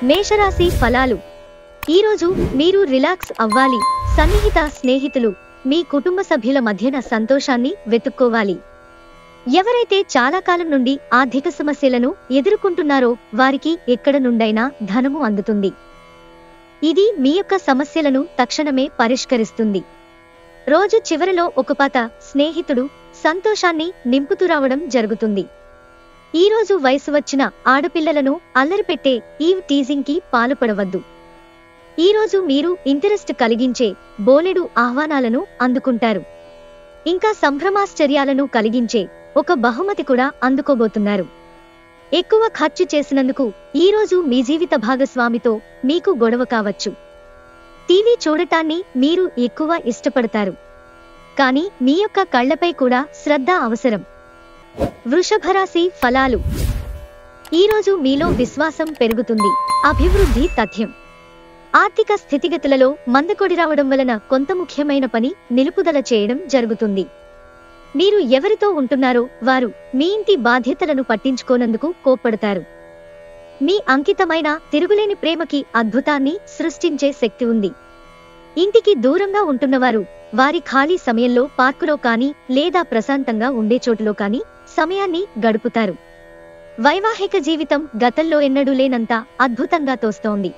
మేషరాశి ఫలాలు. ఈరోజు మీరు రిలాక్స్ అవ్వాలి. సన్నిహిత స్నేహితులు, మీ కుటుంబ సభ్యుల మధ్యన సంతోషాన్ని వెతుక్కోవాలి. ఎవరైతే చాలా కాలం నుండి ఆర్థిక సమస్యలను ఎదుర్కొంటున్నారో వారికి ఎక్కడ నుండైనా ధనము అందుతుంది. ఇది మీ యొక్క సమస్యలను తక్షణమే పరిష్కరిస్తుంది. రోజు చివరిలో ఒక పాత స్నేహితుడు సంతోషాన్ని నింపుతూ రావడం జరుగుతుంది. ఈరోజు వయసు వచ్చిన ఆడపిల్లలను అల్లరిపెట్టే ఈవ్ టీజింగ్ కి పాల్పడవద్దు. ఈరోజు మీరు ఇంట్రెస్ట్ కలిగించే బోలెడు ఆహ్వానాలను అందుకుంటారు. ఇంకా సంభ్రమాశ్చర్యాలను కలిగించే ఒక బహుమతి కూడా అందుకోబోతున్నారు. ఎక్కువ ఖర్చు చేసినందుకు ఈరోజు మీ జీవిత భాగస్వామితో మీకు గొడవ కావచ్చు. టీవీ చూడటాన్ని మీరు ఎక్కువ ఇష్టపడతారు, కానీ మీ యొక్క కళ్లపై కూడా శ్రద్ధ అవసరం. వృషభరాశి ఫలాలు. ఈరోజు మీలో విశ్వాసం పెరుగుతుంది. అభివృద్ధి తథ్యం. ఆర్థిక స్థితిగతులలో మందకొడి రావడం వలన కొంత ముఖ్యమైన పని నిలుపుదల చేయడం జరుగుతుంది. మీరు ఎవరితో ఉంటున్నారో వారు మీ ఇంటి బాధ్యతలను పట్టించుకోనందుకు కోప్పడతారు. మీ అంకితమైన తిరుగులేని ప్రేమకి అద్భుతాన్ని సృష్టించే శక్తి ఉంది. ఇంటికి దూరంగా ఉంటున్నవారు వారి ఖాళీ సమయంలో పార్కులో కానీ లేదా ప్రశాంతంగా ఉండే చోటులో కానీ సమయాన్ని గడుపుతారు. వైవాహిక జీవితం గతంలో ఎన్నడూ లేనంత అద్భుతంగా తోస్తోంది.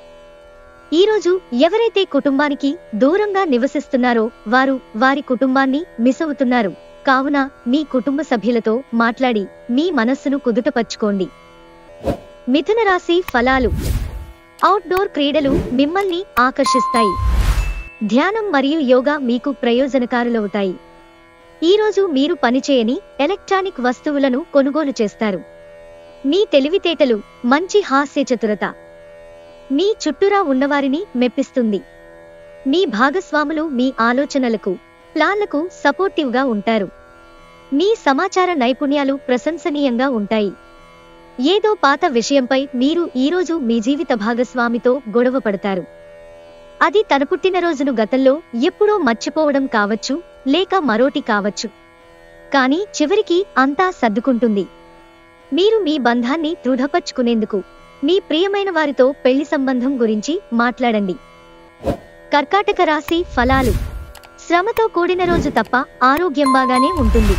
ఈరోజు ఎవరైతే కుటుంబానికి దూరంగా నివసిస్తున్నారో వారు వారి కుటుంబాన్ని మిస్ అవుతున్నారు. కావున మీ కుటుంబ సభ్యులతో మాట్లాడి మీ మనస్సును కుదుటపరుచుకోండి. మిథున రాశి ఫలాలు. అవుట్డోర్ క్రీడలు మిమ్మల్ని ఆకర్షిస్తాయి. ధ్యానం మరియు యోగా మీకు ప్రయోజనకారులవుతాయి. ఈరోజు మీరు పనిచేయని ఎలక్ట్రానిక్ వస్తువులను కొనుగోలు చేస్తారు. మీ తెలివితేటలు, మంచి హాస్య చతురత మీ చుట్టూరా ఉన్నవారిని మెప్పిస్తుంది. మీ భాగస్వాములు మీ ఆలోచనలకు, ప్లాన్లకు సపోర్టివ్గా ఉంటారు. మీ సమాచార నైపుణ్యాలు ప్రశంసనీయంగా ఉంటాయి. ఏదో పాత విషయంపై మీరు ఈరోజు మీ జీవిత భాగస్వామితో గొడవ పడతారు. అది తన పుట్టినరోజును గతంలో ఎప్పుడో మర్చిపోవడం కావచ్చు, లేక మరోటి కావచ్చు. కానీ చివరికి అంతా సర్దుకుంటుంది. మీరు మీ బంధాన్ని దృఢపరుచుకునేందుకు మీ ప్రియమైన వారితో పెళ్లి సంబంధం గురించి మాట్లాడండి. కర్కాటక రాశి ఫలాలు. శ్రమతో కూడిన రోజు తప్ప ఆరోగ్యం బాగానే ఉంటుంది.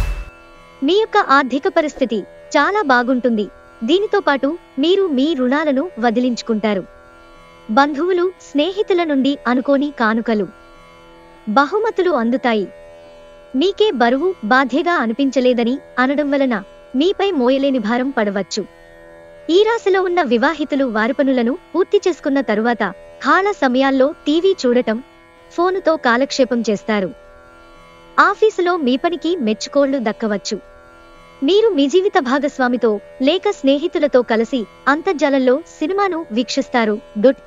మీ యొక్క ఆర్థిక పరిస్థితి చాలా బాగుంటుంది. దీనితో పాటు మీరు మీ రుణాలను వదిలించుకుంటారు. బంధువులు, స్నేహితుల నుండి అనుకోని కానుకలు, బహుమతులు అందుతాయి. మీకే బరువు, బాధ్యగా అనిపించలేదని అనడం వలన మీపై మోయలేని భారం పడవచ్చు. ఈ రాశిలో ఉన్న వివాహితులు వారి పనులను పూర్తి చేసుకున్న తరువాత ఖాళా సమయాల్లో టీవీ చూడటం, ఫోనుతో కాలక్షేపం చేస్తారు. ఆఫీసులో మీ పనికి మెచ్చుకోళ్లు దక్కవచ్చు. మీరు మీ జీవిత భాగస్వామితో లేక స్నేహితులతో కలిసి అంతర్జాలంలో సినిమాను వీక్షిస్తారు.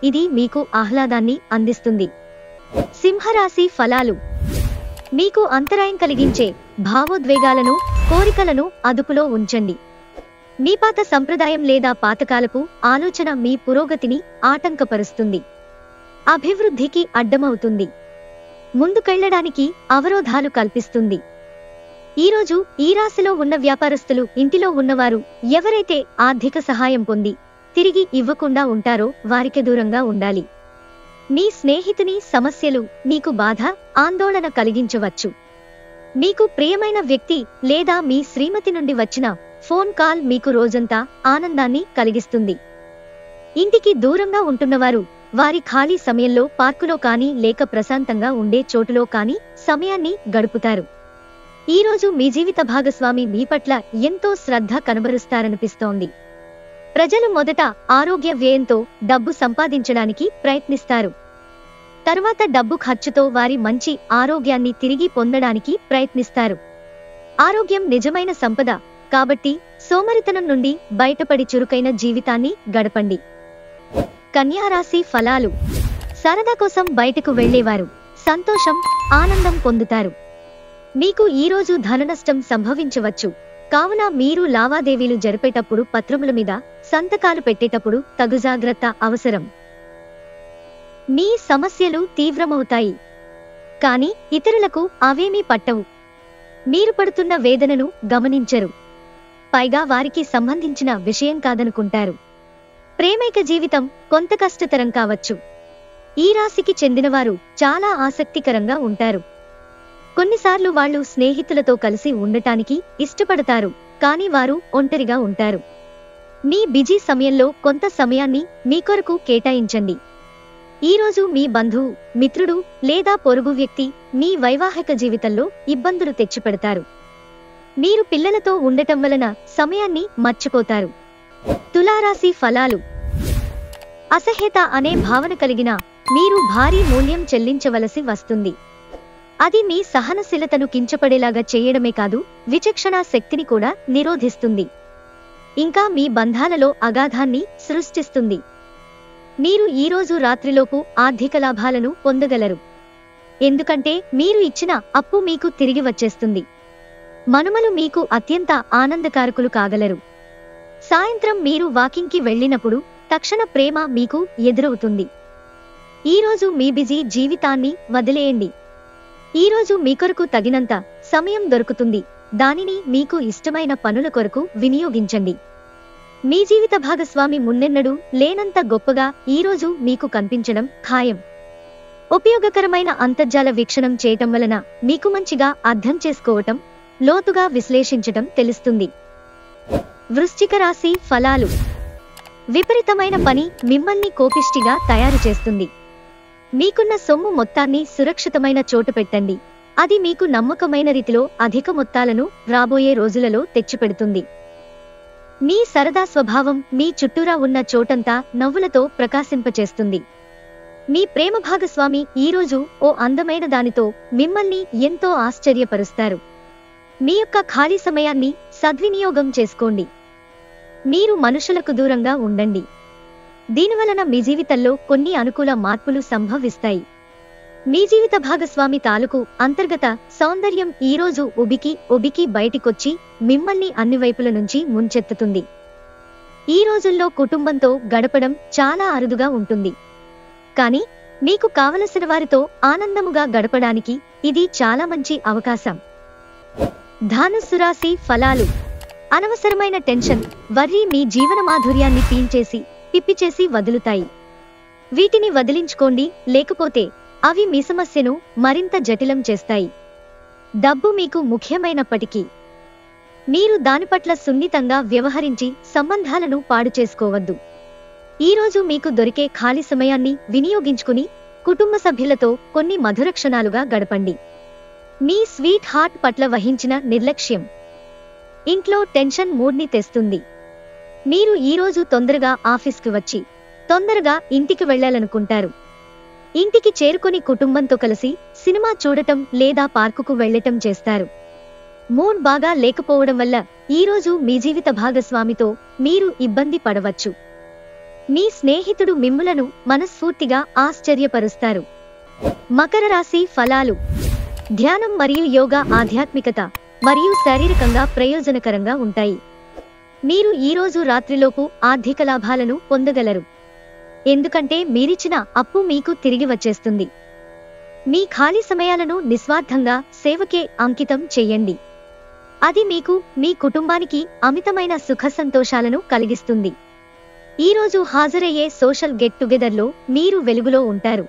ఇది మీకు ఆహ్లాదాన్ని అందిస్తుంది. సింహరాశి ఫలాలు. మీకు అంతరాయం కలిగించే భావోద్వేగాలను, కోరికలను అదుపులో ఉంచండి. మీ పాత సంప్రదాయం లేదా పాతకాలపు ఆలోచన మీ పురోగతిని ఆటంకపరుస్తుంది. అభివృద్ధికి అడ్డమవుతుంది. ముందుకెళ్లడానికి అవరోధాలు కల్పిస్తుంది. ఈరోజు ఈ రాశిలో ఉన్న వ్యాపారస్తులు, ఇంటిలో ఉన్నవారు ఎవరైతే ఆర్థిక సహాయం పొంది తిరిగి ఇవ్వకుండా ఉంటారో వారికి దూరంగా ఉండాలి. మీ స్నేహితుని సమస్యలు మీకు బాధ, ఆందోళన కలిగించవచ్చు. మీకు ప్రియమైన వ్యక్తి లేదా మీ శ్రీమతి నుండి వచ్చిన ఫోన్ కాల్ మీకు రోజంతా ఆనందాన్ని కలిగిస్తుంది. ఇంటికి దూరంగా ఉంటున్నవారు వారి ఖాళీ సమయంలో పార్కులో కానీ లేక ప్రశాంతంగా ఉండే చోటులో కానీ సమయాన్ని గడుపుతారు. ఈరోజు మీ జీవిత భాగస్వామి మీ పట్ల ఎంతో శ్రద్ధ కనబరుస్తారనిపిస్తోంది. ప్రజలు మొదట ఆరోగ్య వ్యయంతో డబ్బు సంపాదించడానికి ప్రయత్నిస్తారు. తర్వాత డబ్బు ఖర్చుతో వారి మంచి ఆరోగ్యాన్ని తిరిగి పొందడానికి ప్రయత్నిస్తారు. ఆరోగ్యం నిజమైన సంపద, కాబట్టి సోమరితనం నుండి బయటపడి చురుకైన జీవితాన్ని గడపండి. కన్యా రాశి ఫలాలు. సరదా కోసం బయటకు వెళ్లేవారు సంతోషం, ఆనందం పొందుతారు. మీకు ఈరోజు ధననష్టం సంభవించవచ్చు. కావున మీరు లావాదేవీలు జరిపేటప్పుడు, పత్రముల మీద సంతకాలు పెట్టేటప్పుడు తగు జాగ్రత్త అవసరం. మీ సమస్యలు తీవ్రమవుతాయి, కానీ ఇతరులకు అవేమీ పట్టవు. మీరు పడుతున్న వేదనను గమనించరు. పైగా వారికి సంబంధించిన విషయం కాదనుకుంటారు. ప్రేమైక జీవితం కొంత కష్టతరం కావచ్చు. ఈ రాశికి చెందినవారు చాలా ఆసక్తికరంగా ఉంటారు. కొన్నిసార్లు వాళ్ళు స్నేహితులతో కలిసి ఉండటానికి ఇష్టపడతారు, కానీ వారు ఒంటరిగా ఉంటారు. మీ బిజీ సమయంలో కొంత సమయాన్ని మీ కొరకు కేటాయించండి. ఈరోజు మీ బంధువు, మిత్రుడు లేదా పొరుగు వ్యక్తి మీ వైవాహిక జీవితంలో ఇబ్బందులు తెచ్చిపెడతారు. మీరు పిల్లలతో ఉండటం వలన సమయాన్ని మర్చిపోతారు. తులారాశి ఫలాలు. అసహ్యత అనే భావన కలిగిన మీరు భారీ మూల్యం చెల్లించవలసి వస్తుంది. అది మీ సహనశీలతను కించపడేలాగా చేయడమే కాదు, విచక్షణా శక్తిని కూడా నిరోధిస్తుంది. ఇంకా మీ బంధాలలో అగాధాన్ని సృష్టిస్తుంది. మీరు ఈరోజు రాత్రిలోపు ఆర్థిక లాభాలను పొందగలరు. ఎందుకంటే మీరు ఇచ్చిన అప్పు మీకు తిరిగి వచ్చేస్తుంది. మనుమలు మీకు అత్యంత ఆనందకారకులు కాగలరు. సాయంత్రం మీరు వాకింగ్కి వెళ్ళినప్పుడు తక్షణ ప్రేమ మీకు ఎదురవుతుంది. ఈరోజు మీ బిజీ జీవితాన్ని వదిలేయండి. ఈరోజు మీ కొరకు తగినంత సమయం దొరుకుతుంది. దానిని మీకు ఇష్టమైన పనుల కొరకు వినియోగించండి. మీ జీవిత భాగస్వామి మున్నెన్నడూ లేనంత గొప్పగా ఈరోజు మీకు కనిపించడం ఖాయం. ఉపయోగకరమైన అంతర్జాల వీక్షణం చేయటం వలన మీకు మంచిగా అర్థం చేసుకోవటం, లోతుగా విశ్లేషించటం తెలుస్తుంది. వృశ్చిక రాశి ఫలాలు. విపరీతమైన పని మిమ్మల్ని కోపిష్టిగా తయారు చేస్తుంది. మీకున్న సొమ్ము మొత్తాన్ని సురక్షితమైన చోటు పెట్టండి. అది మీకు నమ్మకమైన రీతిలో అధిక మొత్తాలను రాబోయే రోజులలో తెచ్చిపెడుతుంది. మీ సరదా స్వభావం మీ చుట్టూరా ఉన్న చోటంతా నవ్వులతో ప్రకాశింపచేస్తుంది. మీ ప్రేమ భాగస్వామి ఈరోజు ఓ అందమైన దానితో మిమ్మల్ని ఎంతో ఆశ్చర్యపరుస్తారు. మీ యొక్క ఖాళీ సమయాన్ని సద్వినియోగం చేసుకోండి. మీరు మనుషులకు దూరంగా ఉండండి. దీనివలన మీ జీవితంలో కొన్ని అనుకూల మార్పులు సంభవిస్తాయి. మీ జీవిత భాగస్వామి తాలూకు అంతర్గత సౌందర్యం ఈరోజు ఉబికి బయటికొచ్చి మిమ్మల్ని అన్ని వైపుల నుంచి ముంచెత్తుతుంది. ఈ రోజుల్లో కుటుంబంతో గడపడం చాలా అరుదుగా ఉంటుంది. కానీ మీకు కావలసిన వారితో ఆనందముగా గడపడానికి ఇది చాలా మంచి అవకాశం. ధనుస్సు రాశి ఫలాలు. అనవసరమైన టెన్షన్, వర్రీ మీ జీవన మాధుర్యాన్ని పిప్పిచేసి వదులుతాయి. వీటిని వదిలించుకోండి, లేకపోతే అవి మీ సమస్యను మరింత జటిలం చేస్తాయి. డబ్బు మీకు ముఖ్యమైనప్పటికీ మీరు దాని పట్ల సున్నితంగా వ్యవహరించి సంబంధాలను పాడు చేసుకోవద్దు. ఈరోజు మీకు దొరికే ఖాళీ సమయాన్ని వినియోగించుకుని కుటుంబ సభ్యులతో కొన్ని మధుర క్షణాలుగా గడపండి. మీ స్వీట్ హార్ట్ పట్ల వహించిన నిర్లక్ష్యం ఇంట్లో టెన్షన్ మూడ్ని తెస్తుంది. మీరు ఈరోజు తొందరగా ఆఫీస్కి వచ్చి తొందరగా ఇంటికి వెళ్లాలనుకుంటారు. ఇంటికి చేరుకొని కుటుంబంతో కలిసి సినిమా చూడటం లేదా పార్కుకు వెళ్లటం చేస్తారు. మూడ్ బాగా లేకపోవడం వల్ల ఈరోజు మీ జీవిత భాగస్వామితో మీరు ఇబ్బంది పడవచ్చు. మీ స్నేహితుడు మిమ్ములను మనస్ఫూర్తిగా ఆశ్చర్యపరుస్తారు. మకర రాశి ఫలాలు. ధ్యానం మరియు యోగా ఆధ్యాత్మికత మరియు శారీరకంగా ప్రయోజనకరంగా ఉంటాయి. మీరు ఈరోజు రాత్రిలోపు ఆర్థిక లాభాలను పొందగలరు. ఎందుకంటే మీరిచ్చిన అప్పు మీకు తిరిగి వచ్చేస్తుంది. మీ ఖాళీ సమయాలను నిస్వార్థంగా సేవకే అంకితం చెయ్యండి. అది మీకు, మీ కుటుంబానికి అమితమైన సుఖ సంతోషాలను కలిగిస్తుంది. ఈరోజు హాజరయ్యే సోషల్ గెట్ టుగెదర్లో మీరు వెలుగులో ఉంటారు.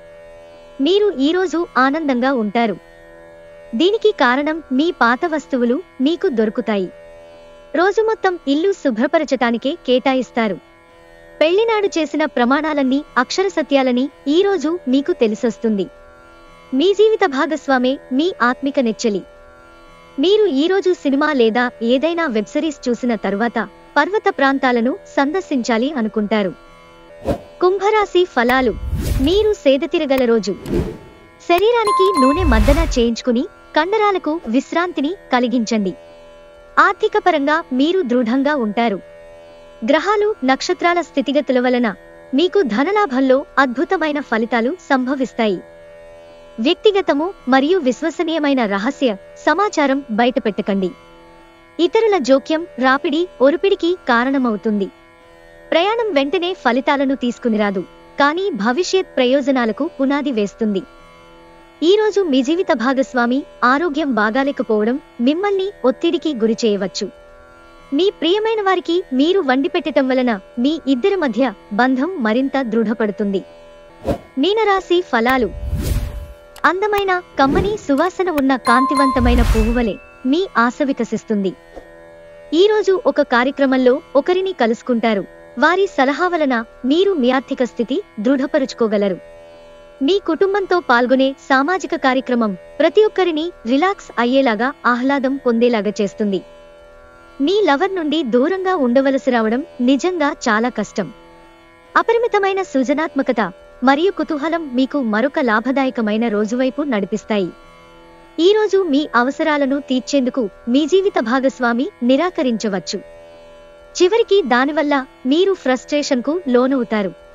మీరు ఈరోజు ఆనందంగా ఉంటారు. దీనికి కారణం మీ పాత వస్తువులు మీకు దొరుకుతాయి. రోజు మొత్తం ఇల్లు శుభ్రపరచటానికే కేటాయిస్తారు. పెళ్లినాడు చేసిన ప్రమాణాలన్నీ అక్షర సత్యాలని ఈరోజు మీకు తెలిసొస్తుంది. మీ జీవిత భాగస్వామే మీ ఆత్మిక నెచ్చలి. మీరు ఈరోజు సినిమా లేదా ఏదైనా వెబ్ సిరీస్ చూసిన తరువాత పర్వత ప్రాంతాలను సందర్శించాలి అనుకుంటారు. కుంభరాశి ఫలాలు. మీరు సేదతీరగల రోజు. శరీరానికి నూనె మర్దన చేయించుకుని కండరాలకు విశ్రాంతిని కలిగించండి. ఆర్థికపరంగా మీరు దృఢంగా ఉంటారు. గ్రహాలు, నక్షత్రాల స్థితిగతుల వలన మీకు ధనలాభంలో అద్భుతమైన ఫలితాలు సంభవిస్తాయి. వ్యక్తిగతము మరియు విశ్వసనీయమైన రహస్య సమాచారం బయటపెట్టకండి. ఇతరుల జోక్యం రాపిడి, ఒరుపిడికి కారణమవుతుంది. ప్రయాణం వెంటనే ఫలితాలను తీసుకునిరాదు, కానీ భవిష్యత్ ప్రయోజనాలకు పునాది వేస్తుంది. ఈరోజు మీ జీవిత భాగస్వామి ఆరోగ్యం బాగాలేకపోవడం మిమ్మల్ని ఒత్తిడికి గురిచేయవచ్చు. మీ ప్రియమైన వారికి మీరు వండిపెట్టడం వలన మీ ఇద్దరి మధ్య బంధం మరింత దృఢపడుతుంది. మీనరాశి ఫలాలు. అందమైన కమ్మని సువాసన ఉన్న కాంతివంతమైన పువ్వువలె మీ ఆశ వికసిస్తుంది. ఈరోజు ఒక కార్యక్రమంలో ఒకరిని కలుసుకుంటారు. వారి సలహా వలన మీరు మీ ఆర్థిక స్థితి దృఢపరుచుకోగలరు. మీ కుటుంబంతో పాల్గొనే సామాజిక కార్యక్రమం ప్రతి ఒక్కరిని రిలాక్స్ అయ్యేలాగా ఆహ్లాదం పొందేలాగా చేస్తుంది. మీ లవర్ నుండి దూరంగా ఉండవలసి రావడం నిజంగా చాలా కష్టం. అపరిమితమైన సృజనాత్మకత మరియు కుతూహలం మీకు మరొక లాభదాయకమైన రోజువైపు నడిపిస్తాయి. ఈరోజు మీ అవసరాలను తీర్చేందుకు మీ జీవిత భాగస్వామి నిరాకరించవచ్చు. చివరికి దానివల్ల మీరు ఫ్రస్ట్రేషన్కు లోనవుతారు.